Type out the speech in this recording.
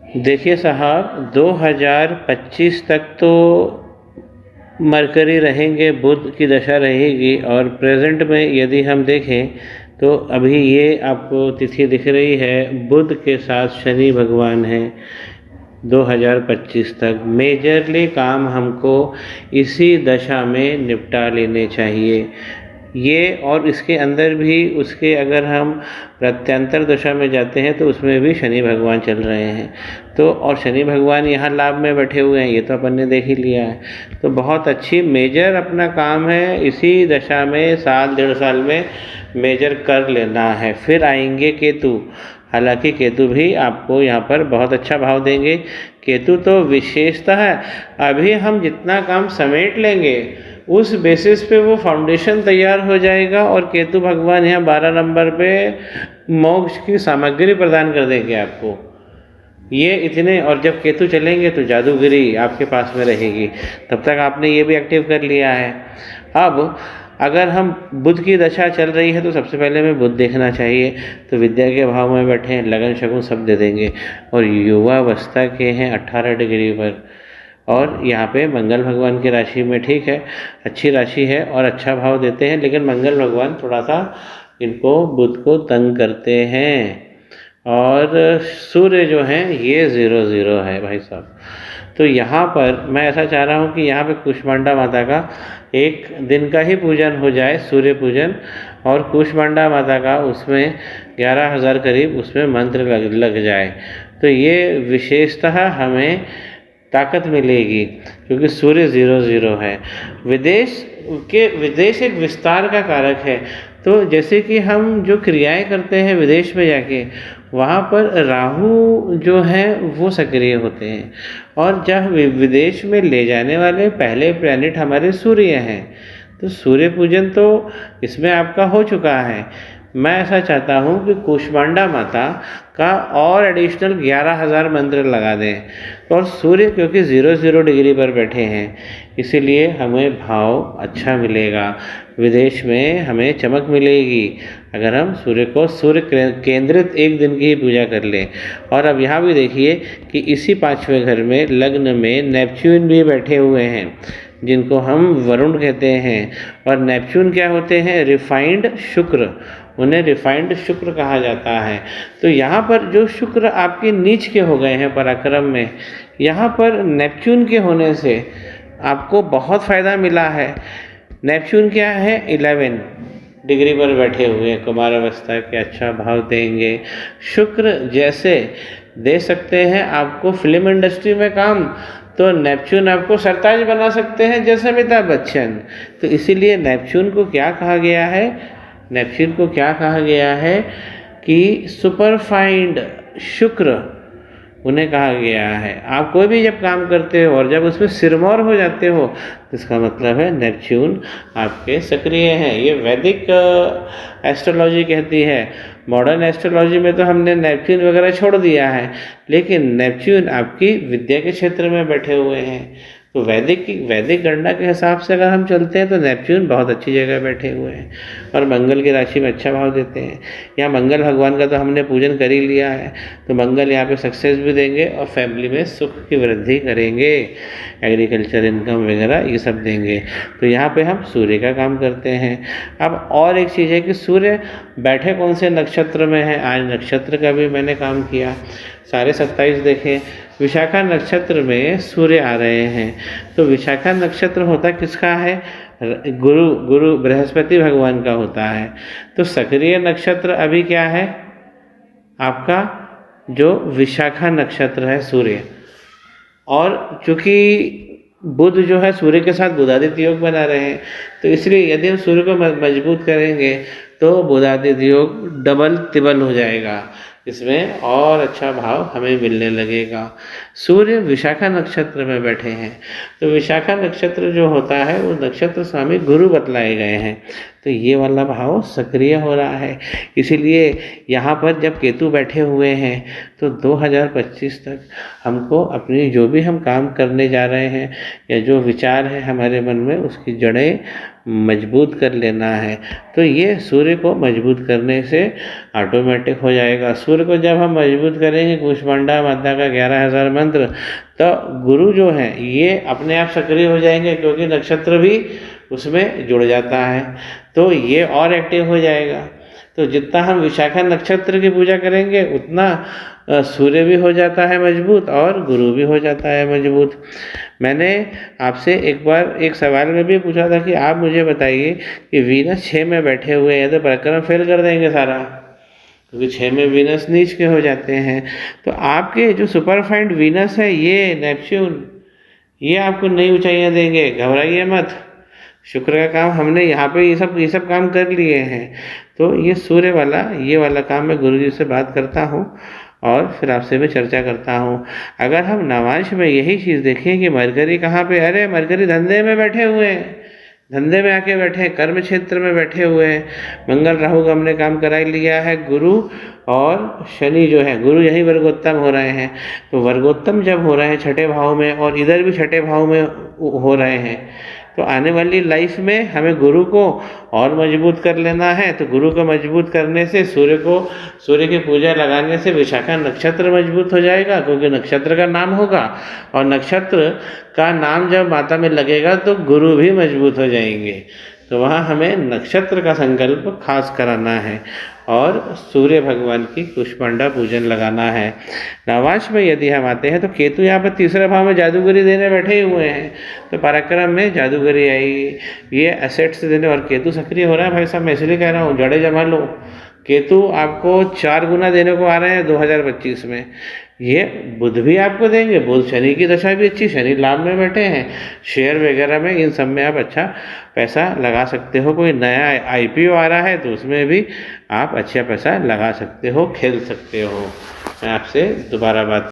देखिए साहब, 2025 तक तो मरकरी रहेंगे, बुध की दशा रहेगी। और प्रेजेंट में यदि हम देखें तो अभी ये आपको तिथि दिख रही है, बुध के साथ शनि भगवान हैं। 2025 तक मेजरली काम हमको इसी दशा में निपटा लेने चाहिए। ये और इसके अंदर भी उसके अगर हम प्रत्यंतर दशा में जाते हैं तो उसमें भी शनि भगवान चल रहे हैं। तो और शनि भगवान यहाँ लाभ में बैठे हुए हैं, ये तो अपन ने देख ही लिया है। तो बहुत अच्छी मेजर अपना काम है इसी दशा में, साल 1.5 साल में मेजर कर लेना है। फिर आएंगे केतु। हालांकि केतु भी आपको यहाँ पर बहुत अच्छा भाव देंगे। केतु तो विशेषता है, अभी हम जितना काम समेट लेंगे उस बेसिस पे वो फाउंडेशन तैयार हो जाएगा। और केतु भगवान यहाँ 12 नंबर पे मोक्ष की सामग्री प्रदान कर देंगे आपको। ये इतने, और जब केतु चलेंगे तो जादूगिरी आपके पास में रहेगी। तब तक आपने ये भी एक्टिव कर लिया है। अब अगर हम बुध की दशा चल रही है तो सबसे पहले हमें बुध देखना चाहिए। तो विद्या के भाव में बैठे हैं, लगन शगुन सब दे देंगे। और युवावस्था के हैं 18 डिग्री पर, और यहाँ पे मंगल भगवान की राशि में, ठीक है, अच्छी राशि है और अच्छा भाव देते हैं। लेकिन मंगल भगवान थोड़ा सा इनको बुध को तंग करते हैं। और सूर्य जो हैं ये 0-0 है भाई साहब। तो यहाँ पर मैं ऐसा चाह रहा हूँ कि यहाँ पे कुष्मांडा माता का एक दिन का ही पूजन हो जाए, सूर्य पूजन। और कुष्मांडा माता का उसमें 11,000 करीब उसमें मंत्र लग जाए तो ये विशेषतः हमें ताकत मिलेगी, क्योंकि सूर्य 0-0 है। विदेश एक विस्तार का कारक है। तो जैसे कि हम जो क्रियाएं करते हैं विदेश में जाके, वहाँ पर राहु जो है वो सक्रिय होते हैं। और जब विदेश में ले जाने वाले पहले प्लैनेट हमारे सूर्य हैं। तो सूर्य पूजन तो इसमें आपका हो चुका है। मैं ऐसा चाहता हूँ कि कुष्मांडा माता का और एडिशनल 11,000 मंत्र लगा दें। और सूर्य क्योंकि 0-0 डिग्री पर बैठे हैं, इसीलिए हमें भाव अच्छा मिलेगा, विदेश में हमें चमक मिलेगी अगर हम सूर्य केंद्रित एक दिन की ही पूजा कर लें। और अब यहाँ भी देखिए कि इसी 5वें घर में लग्न में नेपच्यून भी बैठे हुए हैं, जिनको हम वरुण कहते हैं। और नेपच्यून क्या होते हैं? रिफाइंड शुक्र, उन्हें रिफाइंड शुक्र कहा जाता है। तो यहाँ पर जो शुक्र आपके नीच के हो गए हैं पराक्रम में, यहाँ पर नेपच्यून के होने से आपको बहुत फ़ायदा मिला है। नेपच्यून क्या है? 11 डिग्री पर बैठे हुए कुमार अवस्था के, अच्छा भाव देंगे। शुक्र जैसे दे सकते हैं आपको फिल्म इंडस्ट्री में काम, तो नेपच्यून आपको सरताज बना सकते हैं जैसे अमिताभ बच्चन। तो इसीलिए नेपच्यून को क्या कहा गया है? नेपच्यून को क्या कहा गया है कि सुपरफाइंड शुक्र उन्हें कहा गया है। आप कोई भी जब काम करते हो और जब उसमें सिरमौर हो जाते हो तो इसका मतलब है नेपच्यून आपके सक्रिय हैं। ये वैदिक एस्ट्रोलॉजी कहती है। मॉडर्न एस्ट्रोलॉजी में तो हमने नेपच्यून वगैरह छोड़ दिया है, लेकिन नेपच्यून आपकी विद्या के क्षेत्र में बैठे हुए हैं। तो वैदिक गणना के हिसाब से अगर हम चलते हैं तो नेपच्यून बहुत अच्छी जगह बैठे हुए हैं और मंगल की राशि में अच्छा भाव देते हैं। यहाँ मंगल भगवान का तो हमने पूजन कर ही लिया है, तो मंगल यहाँ पे सक्सेस भी देंगे और फैमिली में सुख की वृद्धि करेंगे, एग्रीकल्चर इनकम वगैरह ये सब देंगे। तो यहाँ पे हम सूर्य का काम करते हैं। अब और एक चीज़ है कि सूर्य बैठे कौन से नक्षत्र में है। आज नक्षत्र का भी मैंने काम किया, सारे 27 देखें। विशाखा नक्षत्र में सूर्य आ रहे हैं। तो विशाखा नक्षत्र होता किसका है? गुरु बृहस्पति भगवान का होता है। तो सक्रिय नक्षत्र अभी क्या है आपका? जो विशाखा नक्षत्र है सूर्य। और चूँकि बुध जो है सूर्य के साथ बुधादित्य योग बना रहे हैं, तो इसलिए यदि हम सूर्य को मजबूत करेंगे तो बुधादित्य योग डबल तिबल हो जाएगा, इसमें और अच्छा भाव हमें मिलने लगेगा। सूर्य विशाखा नक्षत्र में बैठे हैं, तो विशाखा नक्षत्र जो होता है वो नक्षत्र स्वामी गुरु बतलाए गए हैं। तो ये वाला भाव सक्रिय हो रहा है। इसीलिए यहाँ पर जब केतु बैठे हुए हैं तो 2025 तक हमको अपनी जो भी हम काम करने जा रहे हैं या जो विचार है हमारे मन में, उसकी जड़ें मजबूत कर लेना है। तो ये सूर्य को मजबूत करने से ऑटोमेटिक हो जाएगा। सूर्य को जब हम मजबूत करेंगे कुष्मांडा माता का 11,000 मंत्र, तो गुरु जो है ये अपने आप सक्रिय हो जाएंगे, क्योंकि नक्षत्र भी उसमें जुड़ जाता है, तो ये और एक्टिव हो जाएगा। तो जितना हम विशाखा नक्षत्र की पूजा करेंगे उतना सूर्य भी हो जाता है मजबूत और गुरु भी हो जाता है मजबूत। मैंने आपसे एक बार एक सवाल में भी पूछा था कि आप मुझे बताइए कि वीनस 6 में बैठे हुए हैं तो परिक्रम फेल कर देंगे सारा, क्योंकि 6 में वीनस नीच के हो जाते हैं। तो आपके जो सुपरफाइंड वीनस है, ये नेपच्यून, ये आपको नई ऊंचाइयां देंगे, घबराइए मत। शुक्र का काम हमने यहाँ पे ये सब काम कर लिए हैं। तो ये सूर्य वाला ये वाला काम मैं गुरु जी से बात करता हूँ और फिर आपसे मैं चर्चा करता हूँ। अगर हम नवांश में यही चीज़ देखें कि मरकरी कहाँ पे, अरे मरकरी धंधे में बैठे हुए हैं, धंधे में आके बैठे हैं, कर्म क्षेत्र में बैठे हुए हैं। मंगल राहु का हमने काम करा लिया है, गुरु और शनि जो है, गुरु यही वर्गोत्तम हो रहे हैं। तो वर्गोत्तम जब हो रहे हैं छठे भाव में और इधर भी छठे भाव में हो रहे हैं, तो आने वाली लाइफ में हमें गुरु को और मजबूत कर लेना है। तो गुरु को मजबूत करने से सूर्य की पूजा लगाने से विशाखा नक्षत्र मजबूत हो जाएगा, क्योंकि नक्षत्र का नाम होगा, और नक्षत्र का नाम जब माता में लगेगा तो गुरु भी मजबूत हो जाएंगे। तो वहाँ हमें नक्षत्र का संकल्प खास कराना है और सूर्य भगवान की कुष्मांडा पूजन लगाना है। नवांश में यदि हम आते हैं तो केतु यहाँ पर तीसरे भाव में जादूगरी देने बैठे हुए हैं, तो पराक्रम में जादूगरी आएगी, ये एसेट्स देने, और केतु सक्रिय हो रहा है भाई साहब, मैं इसलिए कह रहा हूँ जड़े जमा लो। केतु आपको 4 गुना देने को आ रहे हैं 2025 में। ये बुध भी आपको देंगे, बुध शनि की दशा भी अच्छी, शनि लाभ में बैठे हैं, शेयर वगैरह में इन सब में आप अच्छा पैसा लगा सकते हो। कोई नया IPO आ रहा है तो उसमें भी आप अच्छा पैसा लगा सकते हो, खेल सकते हो। मैं आपसे दोबारा बात